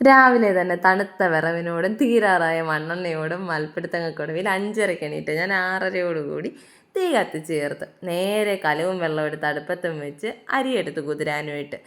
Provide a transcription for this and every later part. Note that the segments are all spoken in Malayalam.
രാവിലെ തന്നെ തണുത്ത വിറവിനോടും തീരാറായ മണ്ണെണ്ണയോടും മൽപ്പിടുത്തങ്ങൾക്കൊടുവിൽ 5:30 എണീറ്റ് ഞാൻ 6:30 തീ കത്തിച്ച് ചേർത്ത് നേരെ കലവും വെള്ളം എടുത്ത് അടുപ്പത്തും വെച്ച് അരിയെടുത്ത് കുതിരാനുമായിട്ട്.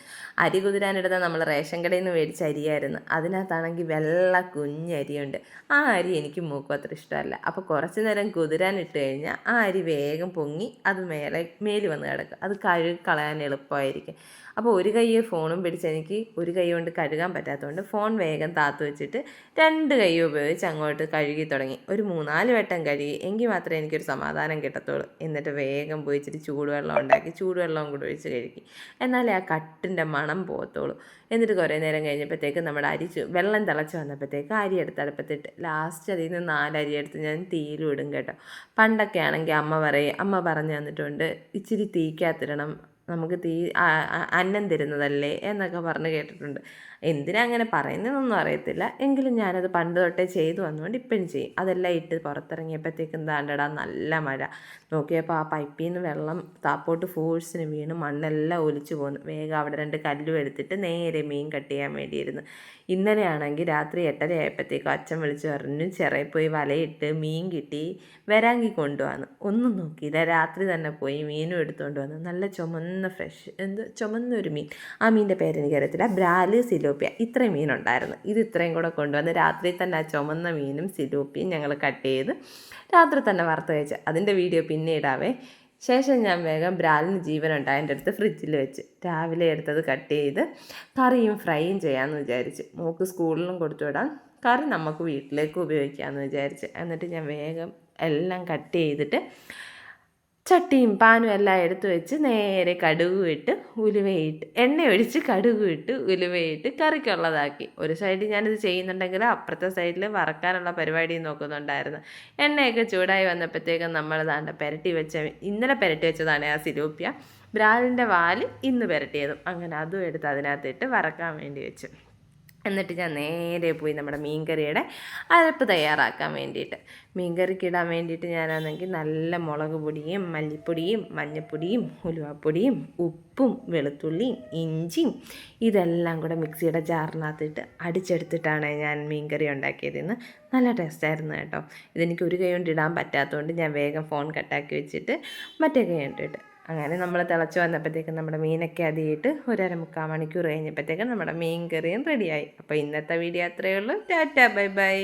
അരി കുതിരാനെടുത്താൽ നമ്മൾ റേഷൻ കടയിൽ നിന്ന് മേടിച്ച അരിയായിരുന്നു. അതിനകത്താണെങ്കിൽ വെള്ള കുഞ്ഞരിയുണ്ട്. ആ അരി എനിക്ക് മൂക്കും അത്ര ഇഷ്ടമല്ല. അപ്പോൾ കുറച്ച് നേരം കുതിരാനിട്ട് കഴിഞ്ഞാൽ ആ അരി വേഗം പൊങ്ങി അത് മേല് വന്ന് കിടക്കും. അത് കഴുകി കളയാൻ എളുപ്പമായിരിക്കും. അപ്പോൾ ഒരു കൈയ്യെ ഫോണും പിടിച്ച് എനിക്ക് ഒരു കൈ കൊണ്ട് കഴുകാൻ പറ്റാത്തതുകൊണ്ട് ഫോൺ വേഗം താത്തു വെച്ചിട്ട് 2 കൈ ഉപയോഗിച്ച് അങ്ങോട്ട് കഴുകി തുടങ്ങി. ഒരു 3-4 വട്ടം കഴുകി എങ്കിൽ മാത്രമേ എനിക്കൊരു സമാധാനം കിട്ടത്തുള്ളൂ. എന്നിട്ട് വേഗം പോയി ഇച്ചിരി ചൂടുവെള്ളം ഉണ്ടാക്കി ചൂടുവെള്ളവും കൂടി ഒഴിച്ച് കഴുകി. എന്നാലേ ആ കട്ടിൻ്റെ മണം പോകത്തുള്ളൂ. എന്നിട്ട് കുറേ നേരം കഴിഞ്ഞപ്പോഴത്തേക്ക് നമ്മുടെ വെള്ളം തിളച്ച് വന്നപ്പോഴത്തേക്ക് അരി എടുത്ത് അടുപ്പത്തിട്ട് ലാസ്റ്റ് അതിൽ നിന്ന് 4 അരി എടുത്ത് ഞാൻ തീയിലും ഇടും കേട്ടോ. പണ്ടൊക്കെ ആണെങ്കിൽ അമ്മ പറഞ്ഞു തന്നിട്ടുണ്ട്, ഇച്ചിരി തീക്കകത്തിടണം, നമുക്ക് അന്നം തരുന്നതല്ലേ എന്നൊക്കെ പറഞ്ഞ് കേട്ടിട്ടുണ്ട്. എന്തിനാ അങ്ങനെ പറയുന്നതെന്നൊന്നും അറിയത്തില്ല. എങ്കിലും ഞാനത് പണ്ട് തൊട്ടേ ചെയ്തു വന്നുകൊണ്ട് ഇപ്പോഴും ചെയ്യും. അതെല്ലാം ഇട്ട് പുറത്തിറങ്ങിയപ്പോഴത്തേക്കും എന്താണ്ടടാ നല്ല മഴ. നോക്കിയപ്പോൾ ആ പൈപ്പിൽ നിന്ന് വെള്ളം താപ്പോട്ട് ഫോഴ്സിന് വീണ് മണ്ണെല്ലാം ഒലിച്ചു പോന്നു. വേഗം അവിടെ 2 കല്ലും എടുത്തിട്ട് നേരെ മീൻ കട്ട് ചെയ്യാൻ വേണ്ടിയിരുന്നു. ഇന്നലെയാണെങ്കിൽ രാത്രി 8:30 ആയപ്പോഴത്തേക്കും അച്ഛൻ വിളിച്ച് പറഞ്ഞു ചിറയിൽ പോയി വലയിട്ട് മീൻ കിട്ടി, വരാങ്കി കൊണ്ടുവന്നു. ഒന്നും നോക്കിയില്ല, രാത്രി തന്നെ പോയി മീനും എടുത്തുകൊണ്ട് വന്നു. നല്ല ചുമന്നൊരു മീൻ. ആ മീനിൻ്റെ പേരെനിക്കറിയത്തില്ല. ബ്രാല്, സിലോപ്പിയ, ഇത്രയും മീനുണ്ടായിരുന്നു. ഇത് ഇത്രയും കൂടെ കൊണ്ടുവന്ന് രാത്രി തന്നെ ആ ചുമന്ന മീനും സിലോപ്പിയും ഞങ്ങൾ കട്ട് ചെയ്ത് രാത്രി തന്നെ വറുത്ത് കഴിച്ച്. അതിൻ്റെ വീഡിയോ പിന്നെ ഇടാവേ. ശേഷം ഞാൻ വേഗം ബ്രാലിന് ജീവനുണ്ടായതിൻ്റെ അടുത്ത് ഫ്രിഡ്ജിൽ വെച്ച് രാവിലെ എടുത്തത് കട്ട് ചെയ്ത് കറിയും ഫ്രൈയും ചെയ്യാമെന്ന് വിചാരിച്ച്. മോൾക്ക് സ്കൂളിലും കൊടുത്തു വിടാം, കറി നമുക്ക് വീട്ടിലേക്ക് ഉപയോഗിക്കാമെന്ന് വിചാരിച്ച്. എന്നിട്ട് ഞാൻ വേഗം എല്ലാം കട്ട് ചെയ്തിട്ട് ചട്ടിയും പാനും എല്ലാം എടുത്ത് വെച്ച് നേരെ കടുക് ഇട്ട് ഉലുവയിട്ട് എണ്ണ ഒഴിച്ച് കടുക് ഇട്ട് ഉലുവയിട്ട് കറിക്കുള്ളതാക്കി. ഒരു സൈഡിൽ ഞാനിത് ചെയ്യുന്നുണ്ടെങ്കിൽ അപ്പുറത്തെ സൈഡിൽ വറക്കാനുള്ള പരിപാടി നോക്കുന്നുണ്ടായിരുന്നു. എണ്ണയൊക്കെ ചൂടായി വന്നപ്പോഴത്തേക്കും നമ്മൾ ഇന്നലെ പുരട്ടി വെച്ചതാണ് ആ സിലോപ്പിയ. ബ്രാലിൻ്റെ വാല് ഇന്ന് പുരട്ടിയതും. അങ്ങനെ അതും എടുത്ത് അതിനകത്തിട്ട് വറക്കാൻ വേണ്ടി വെച്ചു. എന്നിട്ട് ഞാൻ നേരെ പോയി നമ്മുടെ മീൻകറിയുടെ അരപ്പ് തയ്യാറാക്കാൻ വേണ്ടിയിട്ട്. മീൻകറിക്ക് ഇടാൻ വേണ്ടിയിട്ട് ഞാനാണെങ്കിൽ നല്ല മുളക് പൊടിയും മല്ലിപ്പൊടിയും മഞ്ഞൾപ്പൊടിയും ഉലുവാപ്പൊടിയും ഉപ്പും വെളുത്തുള്ളിയും ഇഞ്ചിയും ഇതെല്ലാം കൂടെ മിക്സിയുടെ ജാറിനകത്തിട്ട് അടിച്ചെടുത്തിട്ടാണ് ഞാൻ മീൻകറി ഉണ്ടാക്കിയതെന്ന്. നല്ല ടേസ്റ്റായിരുന്നു കേട്ടോ. ഇതെനിക്ക് ഒരു കൈ കൊണ്ട് ഇടാൻ പറ്റാത്തതുകൊണ്ട് ഞാൻ വേഗം ഫോൺ കട്ടാക്കി വെച്ചിട്ട് മറ്റേ കൈ കൊണ്ടിട്ട് അങ്ങനെ നമ്മൾ തിളച്ച് വന്നപ്പോഴത്തേക്കും നമ്മുടെ മീനൊക്കെ അതിയിട്ട് 1-1/4 മണിക്കൂർ കഴിഞ്ഞപ്പോഴത്തേക്കും നമ്മുടെ മീൻ കറിയും റെഡിയായി. അപ്പോൾ ഇന്നത്തെ വീഡിയോ അത്രയേ ഉള്ളൂ. Tata, bye bye.